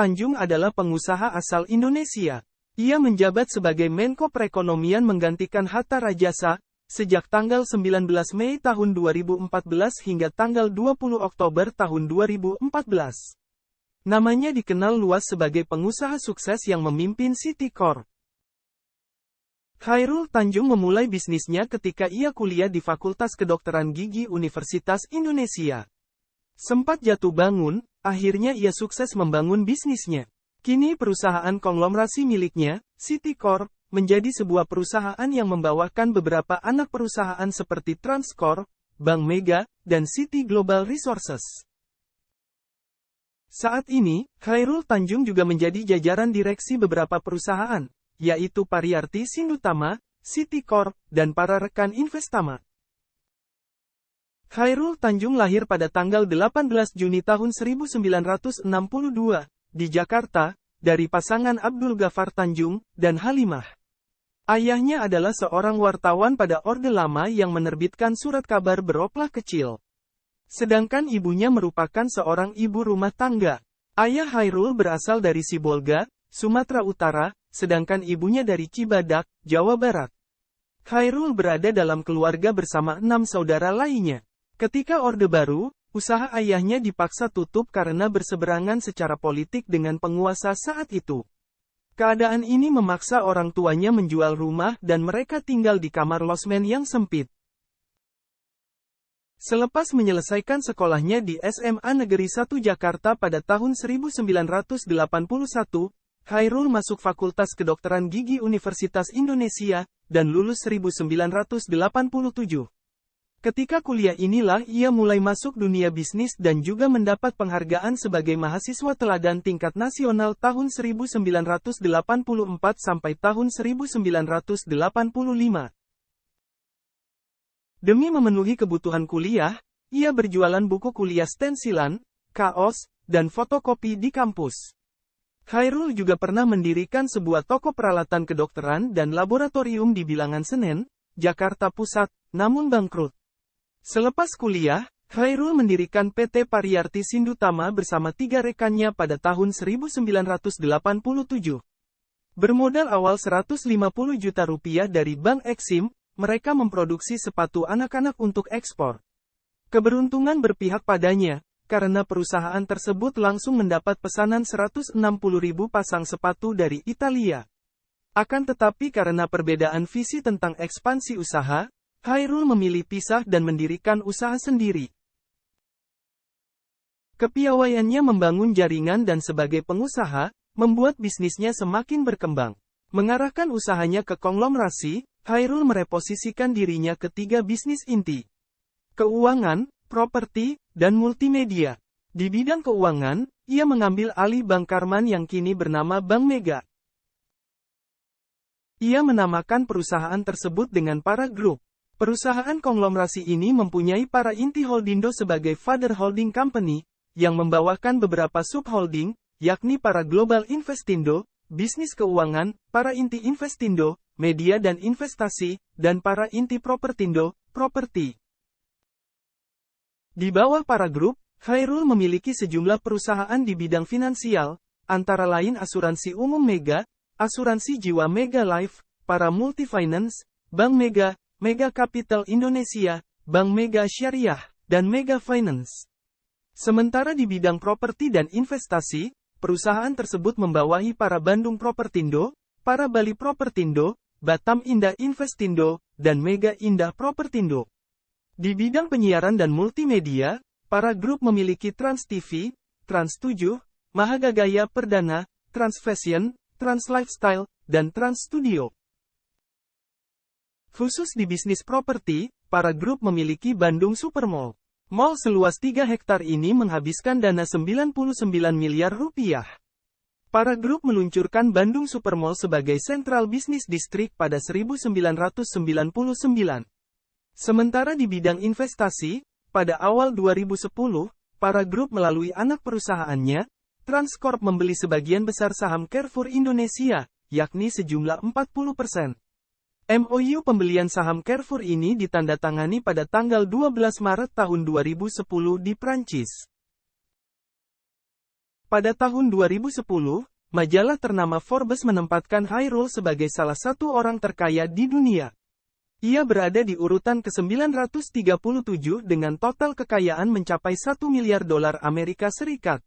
Tanjung adalah pengusaha asal Indonesia. Ia menjabat sebagai Menko Perekonomian menggantikan Hatta Rajasa, sejak tanggal 19 Mei tahun 2014 hingga tanggal 20 Oktober tahun 2014. Namanya dikenal luas sebagai pengusaha sukses yang memimpin City Corp. Chairul Tanjung memulai bisnisnya ketika ia kuliah di Fakultas Kedokteran Gigi Universitas Indonesia. Sempat jatuh bangun, akhirnya ia sukses membangun bisnisnya. Kini perusahaan konglomerasi miliknya, City Corp, menjadi sebuah perusahaan yang membawakan beberapa anak perusahaan seperti TransCorp, Bank Mega, dan City Global Resources. Saat ini, Chairul Tanjung juga menjadi jajaran direksi beberapa perusahaan, yaitu Pariyarti Sindutama, City Corp, dan para rekan Investama. Chairul Tanjung lahir pada tanggal 18 Juni tahun 1962, di Jakarta, dari pasangan Abdul Ghaffar Tanjung, dan Halimah. Ayahnya adalah seorang wartawan pada Orde Lama yang menerbitkan surat kabar beroplah kecil. Sedangkan ibunya merupakan seorang ibu rumah tangga. Ayah Chairul berasal dari Sibolga, Sumatera Utara, sedangkan ibunya dari Cibadak, Jawa Barat. Chairul berada dalam keluarga bersama 6 saudara lainnya. Ketika Orde Baru, usaha ayahnya dipaksa tutup karena berseberangan secara politik dengan penguasa saat itu. Keadaan ini memaksa orang tuanya menjual rumah dan mereka tinggal di kamar losmen yang sempit. Selepas menyelesaikan sekolahnya di SMA Negeri 1 Jakarta pada tahun 1981, Chairul masuk Fakultas Kedokteran Gigi Universitas Indonesia, dan lulus 1987. Ketika kuliah inilah ia mulai masuk dunia bisnis dan juga mendapat penghargaan sebagai mahasiswa teladan tingkat nasional tahun 1984 sampai tahun 1985. Demi memenuhi kebutuhan kuliah, ia berjualan buku kuliah stensilan, kaos, dan fotokopi di kampus. Chairul juga pernah mendirikan sebuah toko peralatan kedokteran dan laboratorium di Bilangan Senen, Jakarta Pusat, namun bangkrut. Selepas kuliah, Chairul mendirikan PT Pariyarti Sindutama bersama 3 rekannya pada tahun 1987. Bermodal awal 150 juta rupiah dari Bank Eksim, mereka memproduksi sepatu anak-anak untuk ekspor. Keberuntungan berpihak padanya, karena perusahaan tersebut langsung mendapat pesanan 160.000 pasang sepatu dari Italia. Akan tetapi karena perbedaan visi tentang ekspansi usaha, Chairul memilih pisah dan mendirikan usaha sendiri. Kepiawaiannya membangun jaringan dan sebagai pengusaha, membuat bisnisnya semakin berkembang. Mengarahkan usahanya ke konglomerasi, Chairul mereposisikan dirinya ke 3 bisnis inti: keuangan, properti, dan multimedia. Di bidang keuangan, ia mengambil alih Bank Karman yang kini bernama Bank Mega. Ia menamakan perusahaan tersebut dengan Para Group. Perusahaan konglomerasi ini mempunyai Para Inti Holdindo sebagai father holding company, yang membawakan beberapa subholding, yakni Para Global Investindo, bisnis keuangan, Para Inti Investindo, media dan investasi, dan Para Inti Propertindo, properti. Di bawah Para Group, Chairul memiliki sejumlah perusahaan di bidang finansial, antara lain Asuransi Umum Mega, Asuransi Jiwa Mega Life, Para Multifinance, Bank Mega, Mega Capital Indonesia, Bank Mega Syariah, dan Mega Finance. Sementara di bidang properti dan investasi, perusahaan tersebut membawahi Para Bandung Propertindo, Para Bali Propertindo, Batam Indah Investindo, dan Mega Indah Propertindo. Di bidang penyiaran dan multimedia, Para Group memiliki Trans TV, Trans 7, Mahagagaya Perdana, Trans Fashion, Trans Lifestyle, dan Trans Studio. Khusus di bisnis properti, Para Group memiliki Bandung Supermall. Mall seluas 3 hektar ini menghabiskan dana 99 miliar rupiah. Para Group meluncurkan Bandung Supermall sebagai Central Business District pada 1999. Sementara di bidang investasi, pada awal 2010, Para Group melalui anak perusahaannya, TransCorp membeli sebagian besar saham Carrefour Indonesia, yakni sejumlah 40%. MOU pembelian saham Carrefour ini ditandatangani pada tanggal 12 Maret tahun 2010 di Prancis. Pada tahun 2010, majalah ternama Forbes menempatkan Chairul sebagai salah satu orang terkaya di dunia. Ia berada di urutan ke-937 dengan total kekayaan mencapai 1 miliar dolar Amerika Serikat.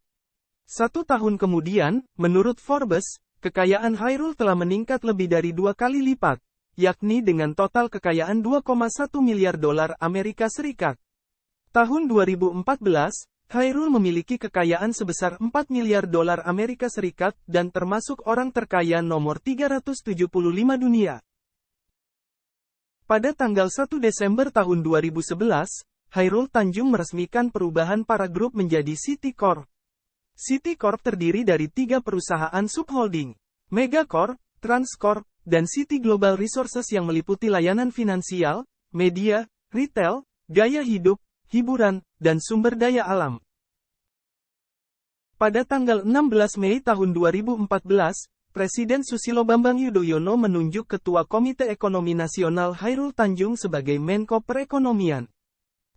1 tahun kemudian, menurut Forbes, kekayaan Chairul telah meningkat lebih dari 2 kali lipat, yakni dengan total kekayaan 2,1 miliar dolar Amerika Serikat. Tahun 2014, Chairul memiliki kekayaan sebesar 4 miliar dolar Amerika Serikat dan termasuk orang terkaya nomor 375 dunia. Pada tanggal 1 Desember tahun 2011, Chairul Tanjung meresmikan perubahan para grup menjadi City Corp. City Corp terdiri dari 3 perusahaan subholding, Megacorp, Transcorp, dan City Global Resources yang meliputi layanan finansial, media, retail, gaya hidup, hiburan, dan sumber daya alam. Pada tanggal 16 Mei tahun 2014, Presiden Susilo Bambang Yudhoyono menunjuk Ketua Komite Ekonomi Nasional Chairul Tanjung sebagai Menko Perekonomian.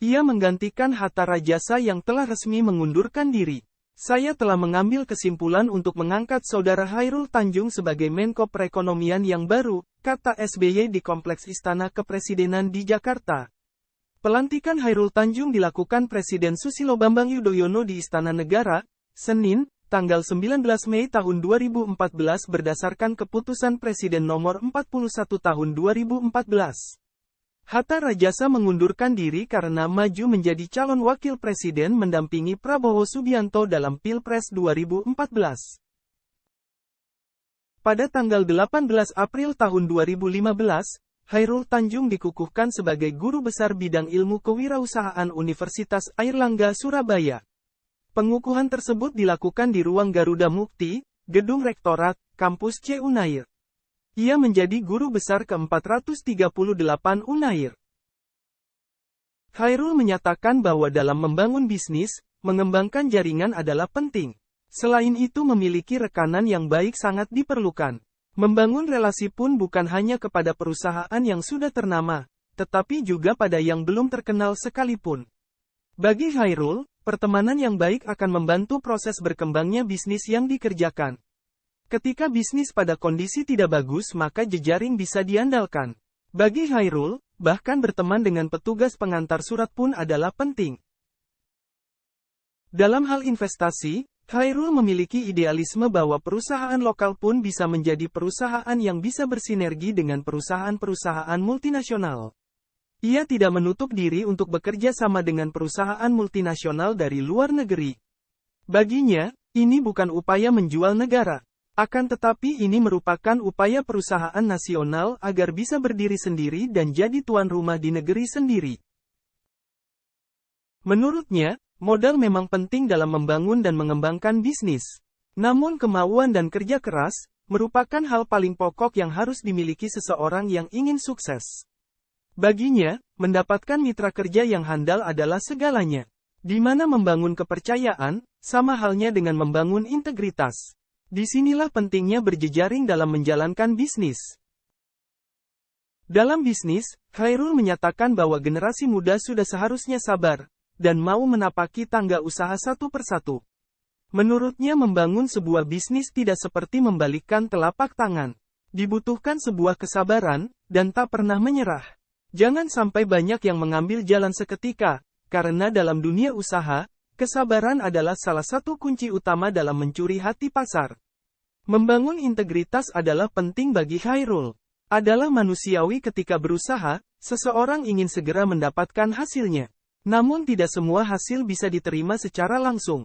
Ia menggantikan Hatta Rajasa yang telah resmi mengundurkan diri. Saya telah mengambil kesimpulan untuk mengangkat Saudara Chairul Tanjung sebagai Menko Perekonomian yang baru, kata SBY di Kompleks Istana Kepresidenan di Jakarta. Pelantikan Chairul Tanjung dilakukan Presiden Susilo Bambang Yudhoyono di Istana Negara, Senin, tanggal 19 Mei tahun 2014 berdasarkan Keputusan Presiden Nomor 41 Tahun 2014. Hatta Rajasa mengundurkan diri karena maju menjadi calon wakil presiden mendampingi Prabowo Subianto dalam Pilpres 2014. Pada tanggal 18 April tahun 2015, Chairul Tanjung dikukuhkan sebagai Guru Besar Bidang Ilmu Kewirausahaan Universitas Airlangga Surabaya. Pengukuhan tersebut dilakukan di Ruang Garuda Mukti, Gedung Rektorat, Kampus C Unair. Ia menjadi Guru Besar ke-438 Unair. Chairul menyatakan bahwa dalam membangun bisnis, mengembangkan jaringan adalah penting. Selain itu memiliki rekanan yang baik sangat diperlukan. Membangun relasi pun bukan hanya kepada perusahaan yang sudah ternama, tetapi juga pada yang belum terkenal sekalipun. Bagi Chairul, pertemanan yang baik akan membantu proses berkembangnya bisnis yang dikerjakan. Ketika bisnis pada kondisi tidak bagus maka jejaring bisa diandalkan. Bagi Chairul, bahkan berteman dengan petugas pengantar surat pun adalah penting. Dalam hal investasi, Chairul memiliki idealisme bahwa perusahaan lokal pun bisa menjadi perusahaan yang bisa bersinergi dengan perusahaan-perusahaan multinasional. Ia tidak menutup diri untuk bekerja sama dengan perusahaan multinasional dari luar negeri. Baginya, ini bukan upaya menjual negara. Akan tetapi ini merupakan upaya perusahaan nasional agar bisa berdiri sendiri dan jadi tuan rumah di negeri sendiri. Menurutnya, modal memang penting dalam membangun dan mengembangkan bisnis. Namun kemauan dan kerja keras, merupakan hal paling pokok yang harus dimiliki seseorang yang ingin sukses. Baginya, mendapatkan mitra kerja yang handal adalah segalanya. Di mana membangun kepercayaan, sama halnya dengan membangun integritas. Disinilah pentingnya berjejaring dalam menjalankan bisnis. Dalam bisnis, Chairul menyatakan bahwa generasi muda sudah seharusnya sabar, dan mau menapaki tangga usaha satu persatu. Menurutnya membangun sebuah bisnis tidak seperti membalikkan telapak tangan. Dibutuhkan sebuah kesabaran, dan tak pernah menyerah. Jangan sampai banyak yang mengambil jalan seketika, karena dalam dunia usaha, kesabaran adalah salah satu kunci utama dalam mencuri hati pasar. Membangun integritas adalah penting bagi Chairul. Adalah manusiawi ketika berusaha, seseorang ingin segera mendapatkan hasilnya. Namun tidak semua hasil bisa diterima secara langsung.